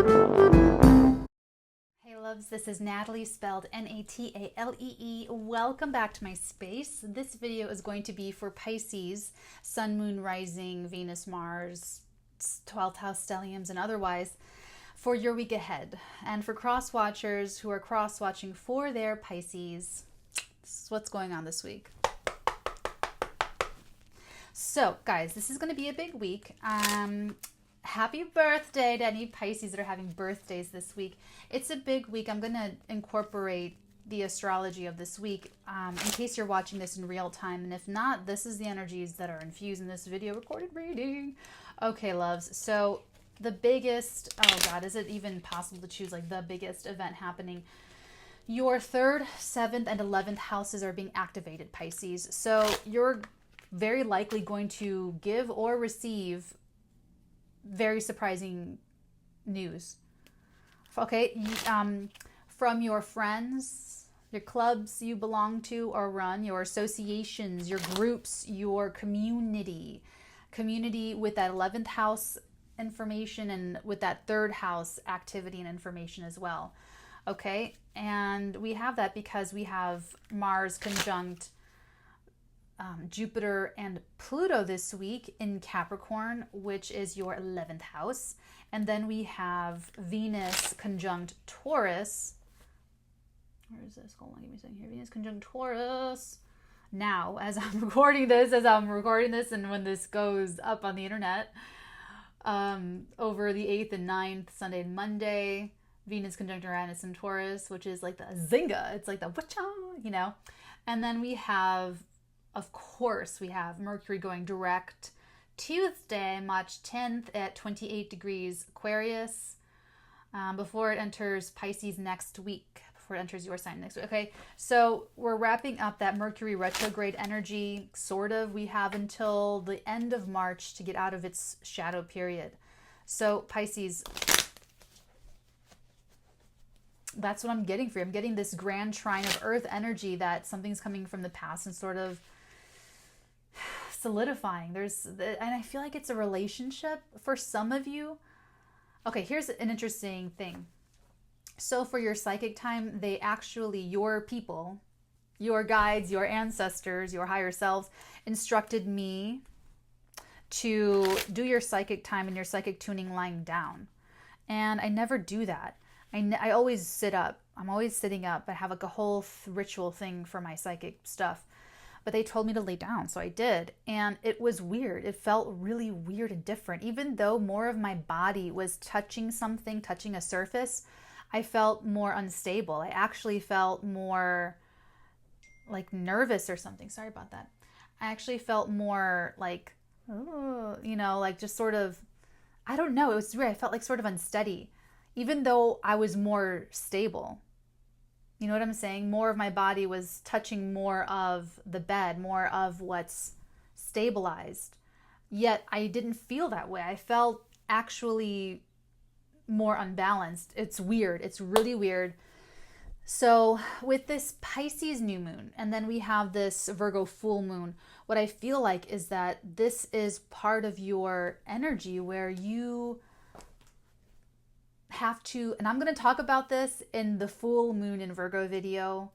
Hey loves, this is Natalie, spelled Natalee. Welcome back to my space. This video is going to be for Pisces, Sun, Moon, Rising, Venus, Mars, 12th house stelliums, and otherwise for your week ahead. And for cross watchers who are cross watching for their Pisces, this is what's going on this week. So guys, this is going to be a big week. Happy birthday to any Pisces that are having birthdays this week. It's a big week. I'm going to incorporate the astrology of this week in case you're watching this in real time. And if not, this is the energies that are infused in this video recorded reading. Okay, loves. So the biggest, oh God, is it even possible to choose like the biggest event happening? Your 3rd, 7th, and 11th houses are being activated, Pisces. So you're very likely going to give or receive very surprising news. Okay, from your friends, your clubs you belong to or run, your associations, your groups, your community with that 11th house information and with that 3rd house activity and information as well. Okay, and we have that because we have Mars conjunct Jupiter and Pluto this week in Capricorn, which is your 11th house. And then we have Venus conjunct Taurus. Where is this? Hold on, give me a second here. Venus conjunct Taurus. Now, as I'm recording this, and when this goes up on the internet, over the 8th and 9th, Sunday and Monday, Venus conjunct Uranus and Taurus, which is like the zinga. It's like the whatcha, you know. And then we have, of course, we have Mercury going direct Tuesday, March 10th at 28 degrees Aquarius, before it enters Pisces next week, before it enters your sign next week. Okay, so we're wrapping up that Mercury retrograde energy, sort of. We have until the end of March to get out of its shadow period. So Pisces, that's what I'm getting for you. I'm getting this grand trine of Earth energy that something's coming from the past and sort of solidifying. And I feel like it's a relationship for some of you. Okay, here's an interesting thing. So for your psychic time, they actually, your people, your guides, your ancestors, your higher selves instructed me to do your psychic time and your psychic tuning lying down. And I never do that. I always sit up. I'm always sitting up. I have like a whole ritual thing for my psychic stuff. But they told me to lay down, so I did. And it was weird. It felt really weird and different. Even though more of my body was touching something, touching a surface, I felt more unstable. I actually felt more like nervous or something. Sorry about that. I actually felt more like, oh, you know, like just sort of, I don't know. It was weird. I felt like sort of unsteady, even though I was more stable. You know what I'm saying? More of my body was touching more of the bed, more of what's stabilized. Yet I didn't feel that way. I felt actually more unbalanced. It's weird. It's really weird. So with this Pisces new moon, and then we have this Virgo full moon, what I feel like is that this is part of your energy where you have to, and I'm going to talk about this in the full moon in Virgo video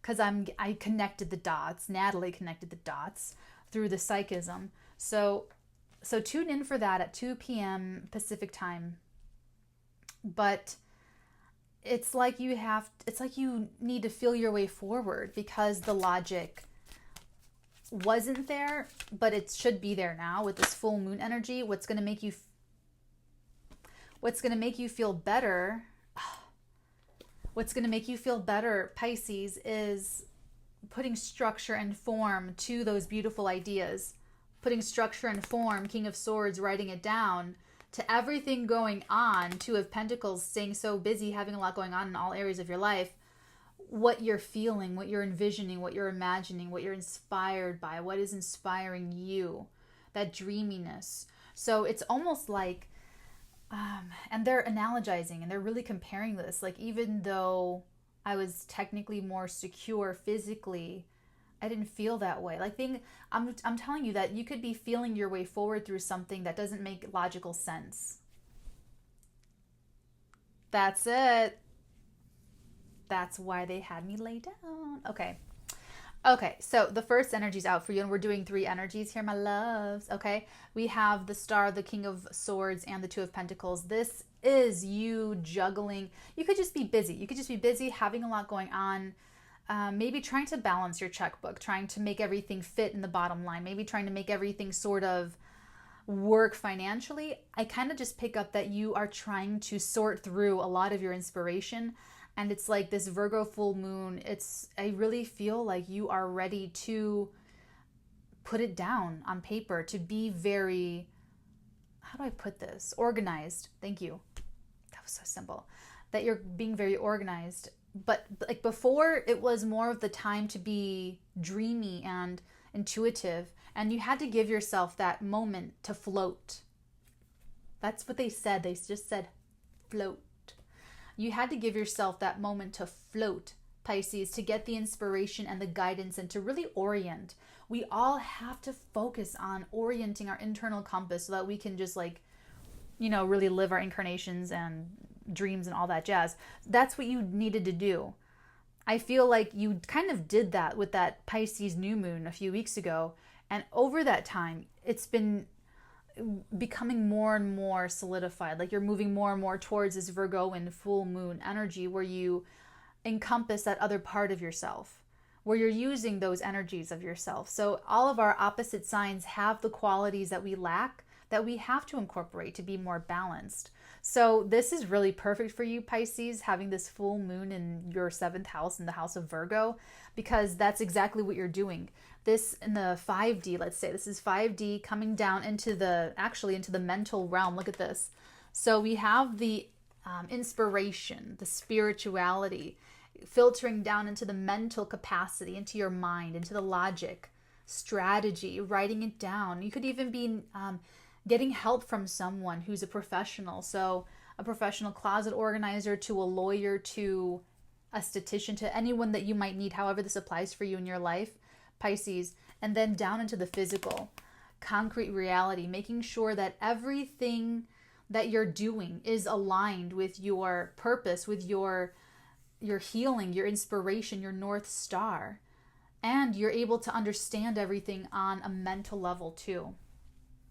because I connected the dots. Natalie connected the dots through the psychism. So tune in for that at 2 p.m. Pacific time. But it's like you need to feel your way forward because the logic wasn't there, but it should be there now with this full moon energy. What's going to make you feel better, Pisces, is putting structure and form to those beautiful ideas. Putting structure and form, King of Swords, writing it down, to everything going on, Two of Pentacles, staying so busy, having a lot going on in all areas of your life. What you're feeling, what you're envisioning, what you're imagining, what you're inspired by, what is inspiring you, that dreaminess. So it's almost like, and they're analogizing and they're really comparing this. Like, even though I was technically more secure physically, I didn't feel that way. Like, I'm telling you that you could be feeling your way forward through something that doesn't make logical sense. That's it. That's why they had me lay down. Okay. Okay, so the first energy's out for you, and we're doing 3 energies here, my loves. Okay, we have the Star, the King of Swords, and the Two of Pentacles. This is you juggling. You could just be busy. You could just be busy, having a lot going on. Maybe trying to balance your checkbook, trying to make everything fit in the bottom line, maybe trying to make everything sort of work financially. I kind of just pick up that you are trying to sort through a lot of your inspiration. And it's like this Virgo full moon. I really feel like you are ready to put it down on paper, to be very, how do I put this? Organized. Thank you. That was so simple. That you're being very organized. But like before, it was more of the time to be dreamy and intuitive. And you had to give yourself that moment to float. That's what they said. They just said float. You had to give yourself that moment to float, Pisces, to get the inspiration and the guidance and to really orient. We all have to focus on orienting our internal compass so that we can just really live our incarnations and dreams and all that jazz. That's what you needed to do. I feel like you kind of did that with that Pisces new moon a few weeks ago. And over that time, it's been becoming more and more solidified. Like you're moving more and more towards this Virgoan full moon energy where you encompass that other part of yourself, where you're using those energies of yourself. So all of our opposite signs have the qualities that we lack, that we have to incorporate to be more balanced. So this is really perfect for you, Pisces, having this full moon in your 7th house, in the house of Virgo, because that's exactly what you're doing. This in the 5D, let's say, this is 5D coming down into the mental realm. Look at this. So we have the inspiration, the spirituality, filtering down into the mental capacity, into your mind, into the logic, strategy, writing it down. You could even be getting help from someone who's a professional. So a professional closet organizer, to a lawyer, to a statistician, to anyone that you might need, however this applies for you in your life, Pisces. And then down into the physical, concrete reality, making sure that everything that you're doing is aligned with your purpose, with your healing, your inspiration, your North Star. And you're able to understand everything on a mental level too.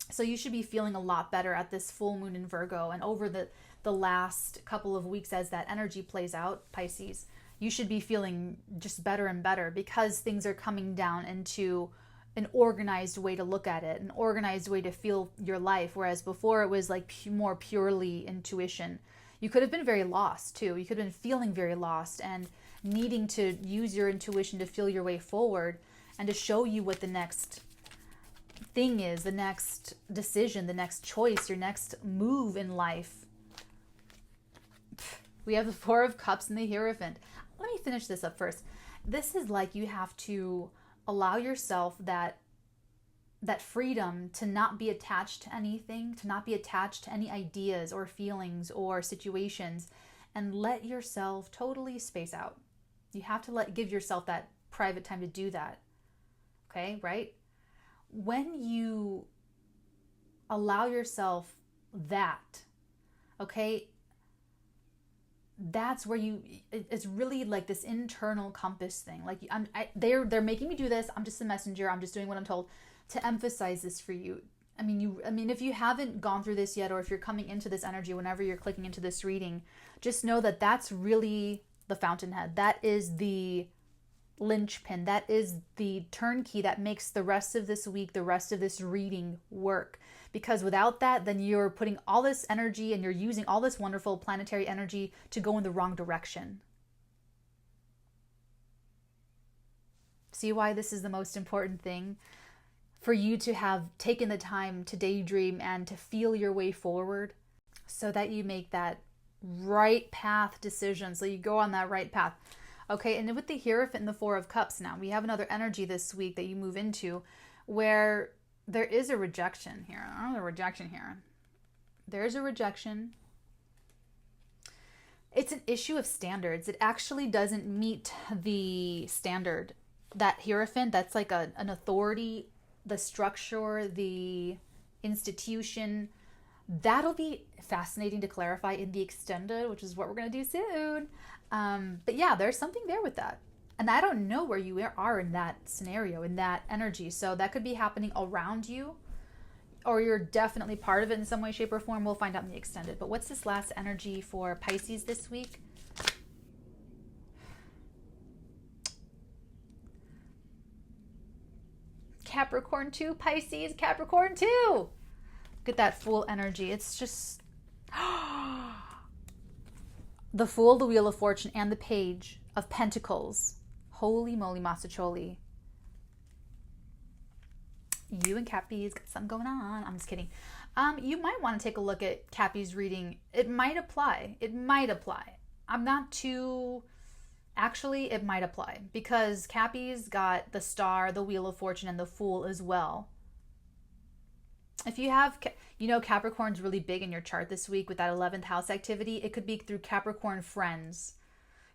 So you should be feeling a lot better at this full moon in Virgo, and over the last couple of weeks as that energy plays out, Pisces, you should be feeling just better and better because things are coming down into an organized way to look at it, an organized way to feel your life. Whereas before it was like more purely intuition. You could have been very lost too. You could have been feeling very lost and needing to use your intuition to feel your way forward and to show you what the next thing is, the next decision, the next choice, your next move in life. We have the 4 of Cups and the Hierophant. Let me finish this up first. This is like you have to allow yourself that freedom to not be attached to anything, to not be attached to any ideas or feelings or situations, and let yourself totally space out. You have to give yourself that private time to do that. Okay, right? When you allow yourself that, okay, that's where it's really like this internal compass thing. Like they're making me do this. I'm just a messenger. I'm just doing what I'm told to emphasize this for you. I mean, if you haven't gone through this yet, or if you're coming into this energy, whenever you're clicking into this reading, just know that that's really the fountainhead. That is the linchpin. That is the turnkey that makes the rest of this week, the rest of this reading work. Because without that, then you're putting all this energy and you're using all this wonderful planetary energy to go in the wrong direction. See why this is the most important thing? For you to have taken the time to daydream and to feel your way forward so that you make that right path decision. So you go on that right path. Okay, and with the Hierophant and the 4 of Cups now, we have another energy this week that you move into where there is a rejection here. I don't know, a rejection here. There's a rejection. It's an issue of standards. It actually doesn't meet the standard. That Hierophant, that's like an authority, the structure, the institution, That'll be fascinating to clarify in the extended, which is what we're going to do soon. But yeah, there's something there with that. And I don't know where you are in that scenario, in that energy. So that could be happening around you, or you're definitely part of it in some way, shape, or form. We'll find out in the extended. But what's this last energy for Pisces this week? Capricorn 2, Pisces, Capricorn 2. Look at that Fool energy. It's just the Fool, the Wheel of Fortune, and the Page of Pentacles. Holy moly, Masacholi. You and Cappy's got something going on. I'm just kidding. You might want to take a look at Cappy's reading. It might apply. It might apply. I'm not too... Actually, it might apply because Cappy's got the Star, the Wheel of Fortune, and the Fool as well. If you have, Capricorn's really big in your chart this week with that 11th house activity. It could be through Capricorn friends,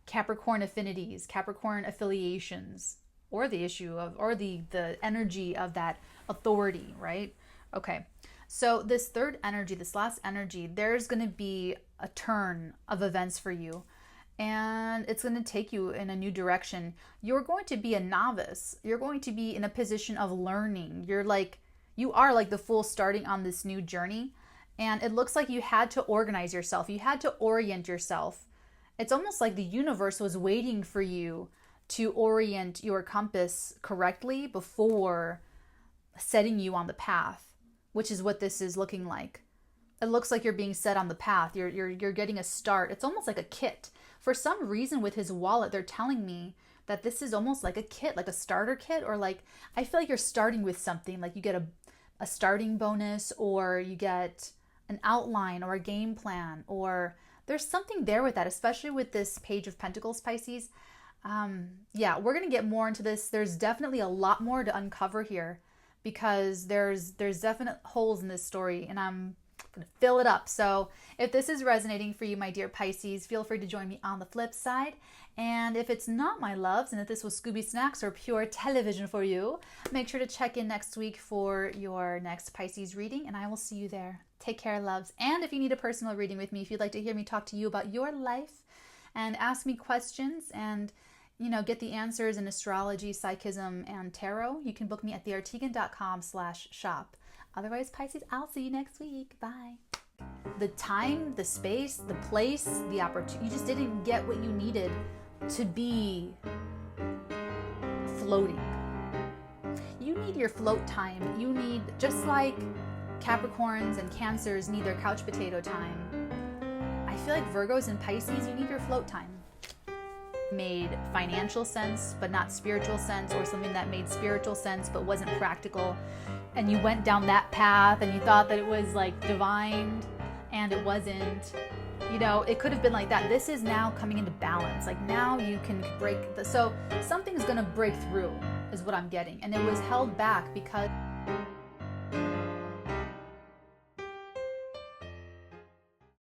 Capricorn affinities, Capricorn affiliations, or the issue of, or the energy of that authority, right? Okay. So this third energy, this last energy, there's going to be a turn of events for you. And it's going to take you in a new direction. You're going to be a novice. You're going to be in a position of learning. You are like the Fool starting on this new journey. And it looks like you had to organize yourself. You had to orient yourself. It's almost like the universe was waiting for you to orient your compass correctly before setting you on the path, which is what this is looking like. It looks like you're being set on the path. You're getting a start. It's almost like a kit. For some reason with his wallet, they're telling me that this is almost like a kit, like a starter kit, or like, I feel like you're starting with something, like you get a starting bonus, or you get an outline or a game plan, or there's something there with that, especially with this Page of Pentacles, Pisces. Yeah, we're going to get more into this. There's definitely a lot more to uncover here because there's definite holes in this story, and I'm going to fill it up. So if this is resonating for you, my dear Pisces, feel free to join me on the flip side. And if it's not, my loves, and if this was Scooby Snacks or pure television for you, make sure to check in next week for your next Pisces reading, and I will see you there. Take care, loves. And if you need a personal reading with me, if you'd like to hear me talk to you about your life and ask me questions and get the answers in astrology, psychism, and tarot, you can book me at theartigan.com/shop. Otherwise, Pisces, I'll see you next week. Bye. The time, the space, the place, the opportunity, you just didn't get what you needed to be floating. You need your float time. You need, just like Capricorns and Cancers need their couch potato time, I feel like Virgos and Pisces, you need your float time. Made financial sense, but not spiritual sense, or something that made spiritual sense, but wasn't practical. And you went down that path and you thought that it was like divine, and it wasn't. It could have been like that. This is now coming into balance. Like now you can break so something's going to break through is what I'm getting. And it was held back because